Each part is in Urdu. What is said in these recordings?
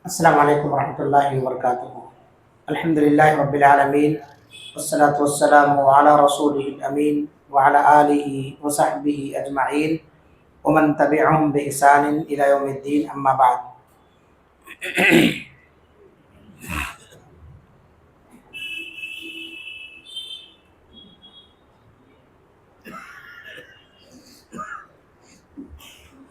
السلام علیکم ورحمۃ اللہ وبرکاتہ۔ الحمد للہ رب العالمین والصلاة والسلام علی رسولہ الامین وعلی آلہ وصحبہ اجمعین ومن تبعہم بإحسان الی یوم الدین، اما بعد۔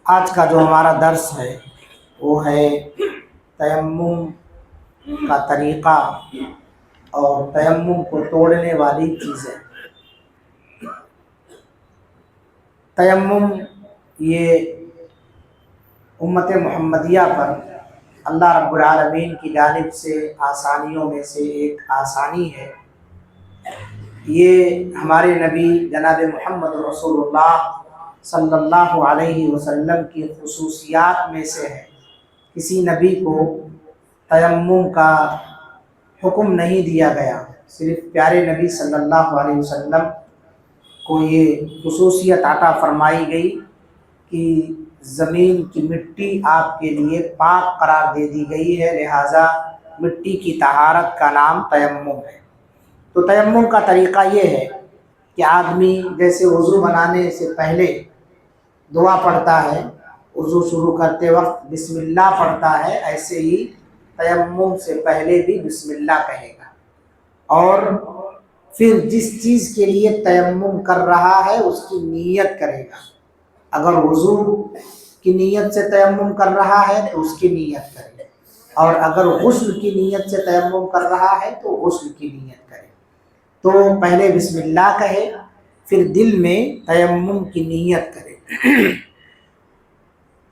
آج کا جو ہمارا درس ہے وہ ہے تیمم کا طریقہ اور تیمم کو توڑنے والی چیزیں۔ تیمم یہ امت محمدیہ پر اللہ رب العالمین کی جانب سے آسانیوں میں سے ایک آسانی ہے۔ یہ ہمارے نبی جناب محمد رسول اللہ صلی اللہ علیہ وسلم کی خصوصیات میں سے ہے۔ کسی نبی کو تیمم کا حکم نہیں دیا گیا، صرف پیارے نبی صلی اللہ علیہ وسلم کو یہ خصوصیت عطا فرمائی گئی کہ زمین کی مٹی آپ کے لیے پاک قرار دے دی گئی ہے، لہٰذا مٹی کی طہارت کا نام تیمم ہے۔ تو تیمم کا طریقہ یہ ہے کہ آدمی جیسے وضو بنانے سے پہلے دعا پڑھتا ہے، وضو شروع کرتے وقت بسم اللہ پڑھتا ہے، ایسے ہی تیمم سے پہلے بھی بسم اللہ کہے گا، اور پھر جس چیز کے لیے تیمم کر رہا ہے اس کی نیت کرے گا۔ اگر وضو کی نیت سے تیمم کر رہا ہے تو اس کی نیت کرے، اور اگر غسل کی نیت سے تیمم کر رہا ہے تو غسل کی نیت کرے۔ تو پہلے بسم اللہ کہے، پھر دل میں تیمم کی نیت کرے۔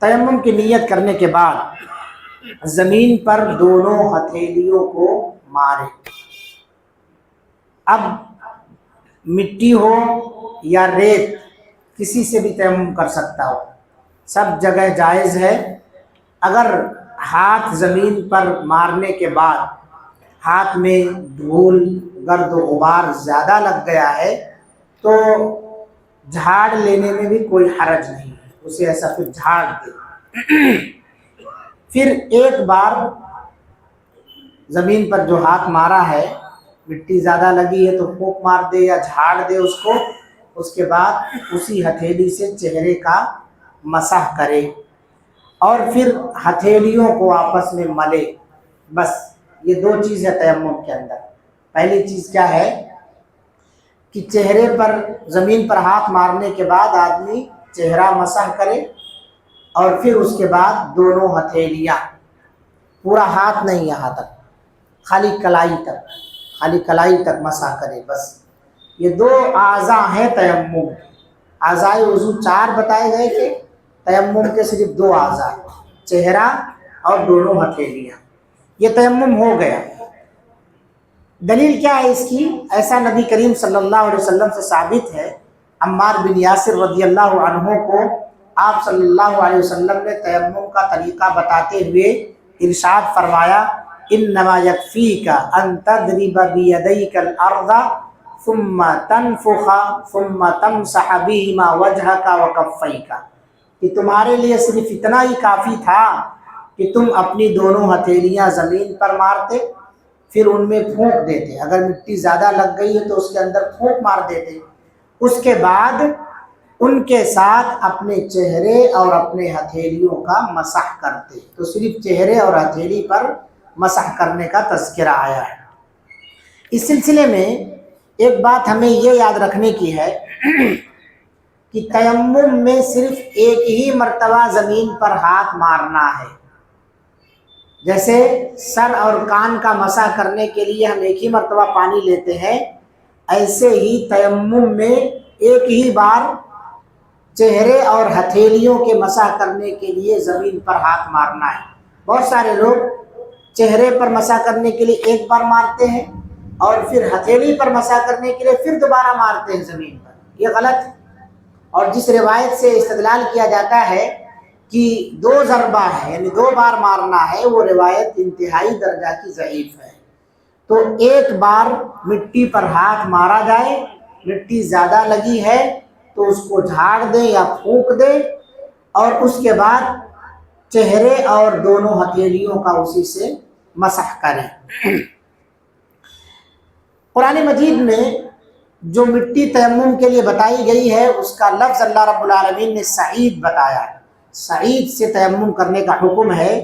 تیمم کی نیت کرنے کے بعد زمین پر دونوں ہتھیلیوں کو مارے۔ اب مٹی ہو یا ریت، کسی سے بھی تیمم کر سکتا ہو، سب جگہ جائز ہے۔ اگر ہاتھ زمین پر مارنے کے بعد ہاتھ میں دھول گرد و غبار زیادہ لگ گیا ہے تو جھاڑ لینے میں بھی کوئی حرج نہیں ہے، اسے ایسا پھر جھاڑ دے۔ پھر ایک بار زمین پر جو ہاتھ مارا ہے، مٹی زیادہ لگی ہے تو پھونک مار دے یا جھاڑ دے اس کو، اس کے بعد اسی ہتھیلی سے چہرے کا مسح کرے، اور پھر ہتھیلیوں کو آپس میں ملے۔ بس یہ دو چیز ہے تیمم کے اندر۔ پہلی چیز کیا ہے کہ چہرے پر زمین پر ہاتھ مارنے کے بعد آدمی چہرہ مسح کرے، اور پھر اس کے بعد دونوں ہتھیلیاں، پورا ہاتھ نہیں یہاں تک، خالی کلائی تک مسح کرے۔ بس یہ دو اعضاء ہیں تیمم۔ اعضائے وضو 4 بتائے گئے تھے، تیمم کے صرف 2 اعضاء، چہرہ اور دونوں ہتھیلیاں۔ یہ تیمم ہو گیا۔ دلیل کیا ہے اس کی؟ ایسا نبی کریم صلی اللہ علیہ وسلم سے ثابت ہے۔ عمار بن یاسر رضی اللہ عنہ کو آپ صلی اللہ علیہ وسلم نے تیمم کا طریقہ بتاتے ہوئے ارشاد فرمایا، انما یکفیک ان تضرب بیدیک الارض ثم تنفخ ثم تمسح بہما وجہک وکفیک، کہ تمہارے لیے صرف اتنا ہی کافی تھا کہ تم اپنی دونوں ہتھیلیاں زمین پر مارتے، پھر ان میں پھونک دیتے، اگر مٹی زیادہ لگ گئی ہے تو اس کے اندر پھونک مار دیتے، اس کے بعد ان کے ساتھ اپنے چہرے اور اپنے ہتھیلیوں کا مسح کرتے۔ تو صرف چہرے اور ہتھیلی پر مسح کرنے کا تذکرہ آیا ہے۔ اس سلسلے میں ایک بات ہمیں یہ یاد رکھنے کی ہے کہ تیمم میں صرف ایک ہی مرتبہ زمین پر ہاتھ مارنا ہے۔ جیسے سر اور کان کا مسح کرنے کے لیے ہم ایک ہی مرتبہ پانی لیتے ہیں، ایسے ہی تیمم میں ایک ہی بار چہرے اور ہتھیلیوں کے مسح کرنے کے لیے زمین پر ہاتھ مارنا ہے۔ بہت سارے لوگ چہرے پر مسح کرنے کے لیے ایک بار مارتے ہیں اور پھر ہتھیلی پر مسح کرنے کے لیے پھر دوبارہ مارتے ہیں زمین پر، یہ غلط ہے۔ اور جس روایت سے استدلال کیا جاتا ہے کہ 2 ضربہ ہے، یعنی 2 بار مارنا ہے، وہ روایت انتہائی درجہ کی ضعیف ہے۔ تو ایک بار مٹی پر ہاتھ مارا جائے، مٹی زیادہ لگی ہے تو اس کو جھاڑ دیں یا پھونک دیں، اور اس کے بعد چہرے اور دونوں ہتھیلیوں کا اسی سے مسح کریں۔ قرآن مجید میں جو مٹی تیمم کے لیے بتائی گئی ہے اس کا لفظ اللہ رب العالمین نے سعید بتایا ہے۔ سعید سے تیمم کرنے کا حکم ہے،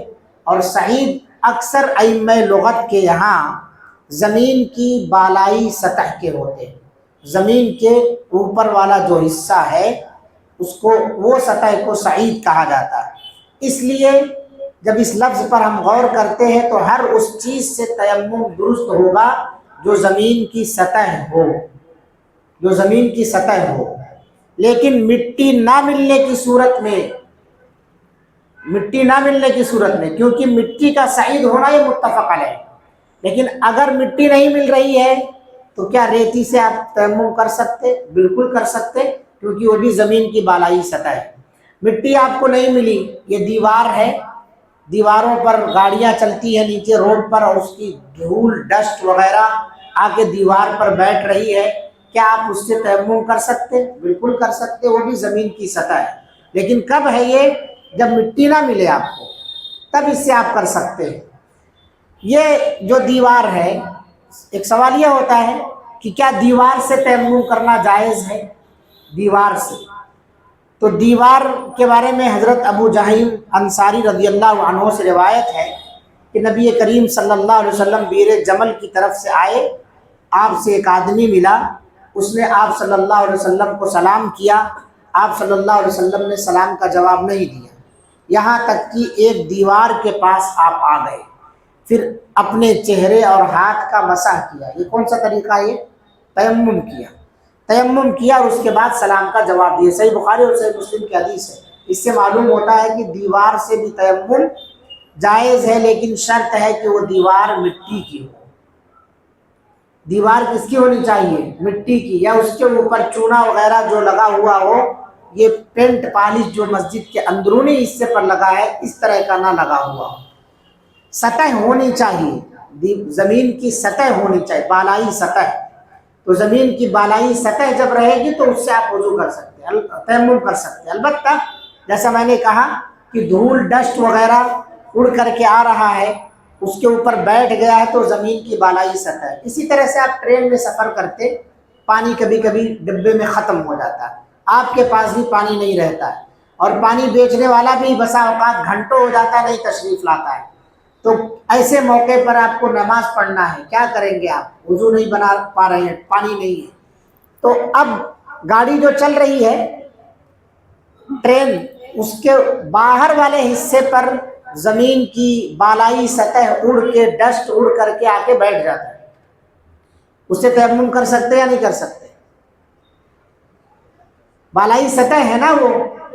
اور سعید اکثر ائمہ لغت کے یہاں زمین کی بالائی سطح کے ہوتے ہیں۔ زمین کے اوپر والا جو حصہ ہے اس کو، وہ سطح کو سعید کہا جاتا ہے۔ اس لیے جب اس لفظ پر ہم غور کرتے ہیں تو ہر اس چیز سے تیمم درست ہوگا جو زمین کی سطح ہو، جو زمین کی سطح ہو۔ لیکن مٹی نہ ملنے کی صورت میں، مٹی نہ ملنے کی صورت میں، کیونکہ مٹی کا سعید ہونا یہ متفق علیہ، لیکن اگر مٹی نہیں مل رہی ہے تو کیا ریتی سے آپ تیمم کر سکتے؟ بالکل کر سکتے، کیونکہ وہ بھی زمین کی بالائی سطح ہے۔ مٹی آپ کو نہیں ملی، یہ دیوار ہے، دیواروں پر گاڑیاں چلتی ہیں نیچے روڈ پر، اور اس کی دھول ڈسٹ وغیرہ آ کے دیوار پر بیٹھ رہی ہے، کیا آپ اس سے تیمم کر سکتے؟ بالکل کر سکتے، وہ بھی زمین کی سطح ہے۔ لیکن کب ہے یہ؟ جب مٹی نہ ملے آپ کو، تب اس سے آپ کر سکتے ہیں۔ یہ جو دیوار ہے، ایک سوال یہ ہوتا ہے کہ کیا دیوار سے تیمم کرنا جائز ہے؟ دیوار سے، تو دیوار کے بارے میں حضرت ابو جہیم انصاری رضی اللہ عنہ سے روایت ہے کہ نبی کریم صلی اللہ علیہ وسلم بیر جمل کی طرف سے آئے، آپ سے ایک آدمی ملا، اس نے آپ صلی اللہ علیہ وسلم کو سلام کیا، آپ صلی اللہ علیہ وسلم نے سلام کا جواب نہیں دیا، یہاں تک کہ ایک دیوار کے پاس آپ آ گئے، پھر اپنے چہرے اور ہاتھ کا مسح کیا۔ یہ کون سا طریقہ ہے؟ تیمم کیا، تیمم کیا اور اس کے بعد سلام کا جواب دیا۔ صحیح بخاری اور صحیح مسلم کی حدیث ہے۔ اس سے معلوم ہوتا ہے کہ دیوار سے بھی تیمم جائز ہے، لیکن شرط ہے کہ وہ دیوار مٹی کی ہو۔ دیوار کس کی ہونی چاہیے؟ مٹی کی، یا اس کے اوپر چونا وغیرہ جو لگا ہوا ہو، یہ پینٹ پالش جو مسجد کے اندرونی حصے پر لگا ہے اس طرح کا نہ لگا ہوا ہو۔ سطح ہونی چاہیے، زمین کی سطح ہونی چاہیے، بالائی سطح۔ تو زمین کی بالائی سطح جب رہے گی تو اس سے آپ وضو کر سکتے ہیں، تیمم کر سکتے ہیں۔ البتہ جیسا میں نے کہا کہ دھول ڈسٹ وغیرہ اڑ کر کے آ رہا ہے، اس کے اوپر بیٹھ گیا ہے تو زمین کی بالائی سطح ہے۔ اسی طرح سے آپ ٹرین میں سفر کرتے، پانی کبھی کبھی ڈبے میں ختم ہو جاتا ہے، آپ کے پاس بھی پانی نہیں رہتا ہے، اور پانی بیچنے والا بھی بسا اوقات گھنٹوں ہو جاتا ہے نہیں تشریف لاتا ہے، تو ایسے موقع پر آپ کو نماز پڑھنا ہے، کیا کریں گے آپ؟ وضو نہیں بنا پا رہے ہیں، پانی نہیں ہے، تو اب گاڑی جو چل رہی ہے ٹرین، اس کے باہر والے حصے پر زمین کی بالائی سطح اڑ کے، ڈسٹ اڑ کر کے آ کے بیٹھ جاتا ہے، اس سے تیمم کر سکتے یا نہیں کر سکتے؟ بالائی سطح ہے نا، وہ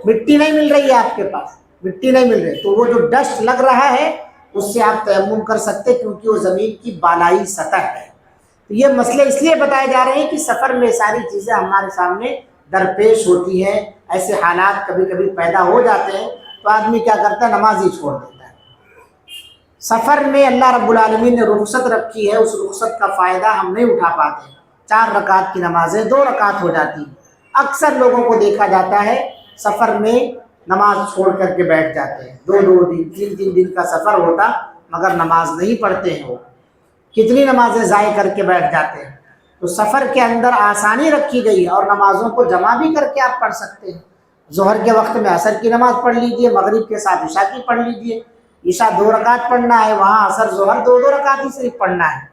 مٹی نہیں مل رہی ہے آپ کے پاس، مٹی نہیں مل رہی، تو وہ جو ڈسٹ لگ رہا ہے اس سے آپ تیمم کر سکتے، کیونکہ وہ زمین کی بالائی سطح ہے۔ تو یہ مسئلے اس لیے بتائے جا رہے ہیں کہ سفر میں ساری چیزیں ہمارے سامنے درپیش ہوتی ہیں، ایسے حالات کبھی کبھی پیدا ہو جاتے ہیں، تو آدمی کیا کرتا ہے؟ نماز ہی چھوڑ دیتا ہے۔ سفر میں اللہ رب العالمین نے رخصت رکھی ہے، اس رخصت کا فائدہ ہم نہیں اٹھا پاتے، 4 رکعت کی نمازیں 2 رکعت ہو جاتی ہیں۔ اکثر لوگوں کو دیکھا جاتا ہے سفر میں نماز چھوڑ کر کے بیٹھ جاتے ہیں، 2 دن 3 دن کا سفر ہوتا مگر نماز نہیں پڑھتے ہیں، وہ کتنی نمازیں ضائع کر کے بیٹھ جاتے ہیں۔ تو سفر کے اندر آسانی رکھی گئی ہے، اور نمازوں کو جمع بھی کر کے آپ پڑھ سکتے ہیں۔ ظہر کے وقت میں عصر کی نماز پڑھ لیجئے، مغرب کے ساتھ عشاء کی پڑھ لیجئے، عشاء 2 رکعت پڑھنا ہے، وہاں عصر ظہر 2 رکعت ہی صرف پڑھنا ہے۔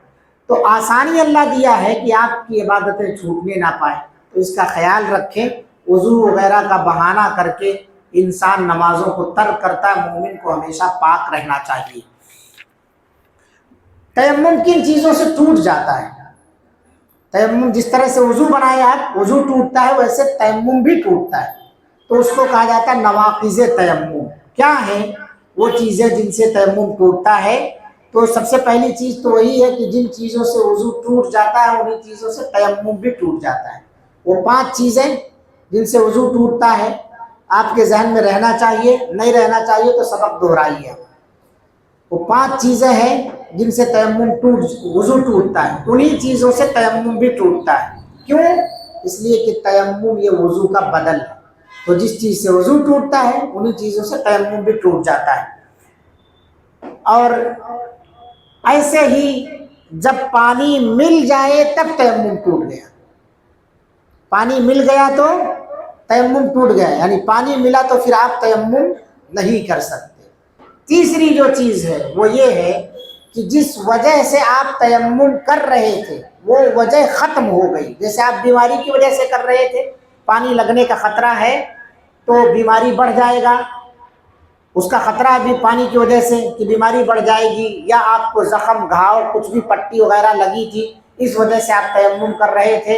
تو آسانی اللہ دیا ہے کہ آپ کی عبادتیں چھوٹنے نہ پائیں، تو اس کا خیال رکھیں۔ وضو وغیرہ کا بہانہ کر کے انسان نمازوں کو ترک کرتا ہے، مومن کو ہمیشہ پاک رہنا چاہیے۔ تیمم کن چیزوں سے ٹوٹ جاتا ہے؟ تیمم جس طرح سے وضو بنایا آپ، وضو ٹوٹتا ہے، ویسے تیمم بھی ٹوٹتا ہے، تو اس کو کہا جاتا ہے نواقض تیمم۔ کیا ہیں وہ چیزیں جن سے تیمم ٹوٹتا ہے؟ تو سب سے پہلی چیز تو وہی ہے کہ جن چیزوں سے وضو ٹوٹ جاتا ہے انہیں چیزوں سے تیمم بھی ٹوٹ جاتا ہے۔ وہ 5 چیزیں جن سے وضو ٹوٹتا ہے، آپ کے ذہن میں رہنا چاہیے، نہیں رہنا چاہیے تو سبق دہرائیے۔ وہ 5 چیزیں ہیں جن سے وضو ٹوٹتا ہے، انہی چیزوں سے تیمم بھی ٹوٹتا ہے۔ کیوں؟ اس لیے کہ تیمم یہ وضو کا بدل ہے، تو جس چیز سے وضو ٹوٹتا ہے انہی چیزوں سے تیمم بھی ٹوٹ جاتا ہے۔ اور ایسے ہی جب پانی مل جائے تب تیمم ٹوٹ گیا، پانی مل گیا تو تیمم ٹوٹ گیا، یعنی پانی ملا تو پھر آپ تیمم نہیں کر سکتے۔ تیسری جو چیز ہے وہ یہ ہے کہ جس وجہ سے آپ تیمم کر رہے تھے وہ وجہ ختم ہو گئی، جیسے آپ بیماری کی وجہ سے کر رہے تھے، پانی لگنے کا خطرہ ہے تو بیماری بڑھ جائے گا، اس کا خطرہ بھی پانی کی وجہ سے کہ بیماری بڑھ جائے گی، یا آپ کو زخم گھاؤ کچھ بھی پٹی وغیرہ لگی تھی اس وجہ سے آپ تیمم کر رہے تھے،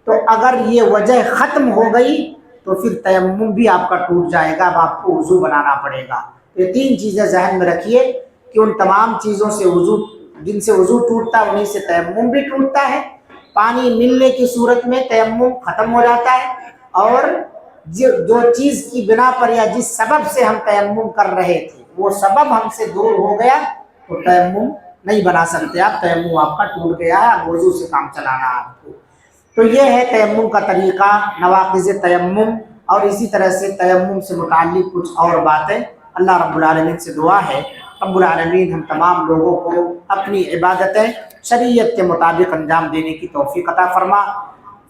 تو اگر یہ وجہ ختم ہو گئی تو پھر تیمم بھی آپ کا ٹوٹ جائے گا، اب آپ کو وضو بنانا پڑے گا۔ یہ تین چیزیں ذہن میں رکھیے کہ ان تمام چیزوں سے وضو، جن سے وضو ٹوٹتا ہے انہیں سے تیمم بھی ٹوٹتا ہے، پانی ملنے کی صورت میں تیمم ختم ہو جاتا ہے، اور جو چیز کی بنا پر یا جس سبب سے ہم تیمم کر رہے تھے وہ سبب ہم سے دور ہو گیا تو تیمم نہیں بنا سکتے آپ، تیمم آپ کا ٹوٹ گیا ہے، اب وضو سے کام چلانا ہے آپ کو۔ تو یہ ہے تیمم کا طریقہ، نواقض تیمم، اور اسی طرح سے تیمم سے متعلق کچھ اور باتیں۔ اللہ رب العالمین سے دعا ہے رب العالمین ہم تمام لوگوں کو اپنی عبادتیں شریعت کے مطابق انجام دینے کی توفیق عطا فرما،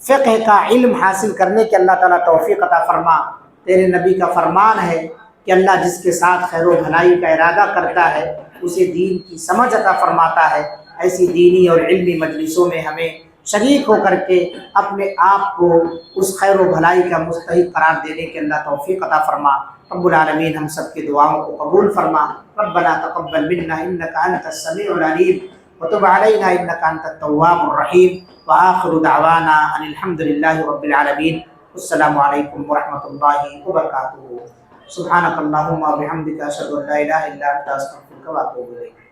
فقہ کا علم حاصل کرنے کی اللہ تعالیٰ توفیق عطا فرما۔ تیرے نبی کا فرمان ہے کہ اللہ جس کے ساتھ خیر و بھلائی کا ارادہ کرتا ہے اسے دین کی سمجھ عطا فرماتا ہے۔ ایسی دینی اور علمی مجلسوں میں ہمیں شریک ہو کر کے اپنے آپ کو اس خیر و بھلائی کا مستحق قرار دینے کے اللہ توفیق عطا فرما۔ رب العالمین ہم سب کی دعاؤں کو قبول فرما۔ ربنا تقبل منا انك انت السميع العليم وتب علينا انك انت التواب الرحيم وآخر دعوانا ان الحمد لله رب العالمين۔ السلام علیکم ورحمۃ اللہ وبرکاتہ۔ سبحانك اللهم وبحمدك اشهد ان لا اله الا انت استغفرك واتوب اليك۔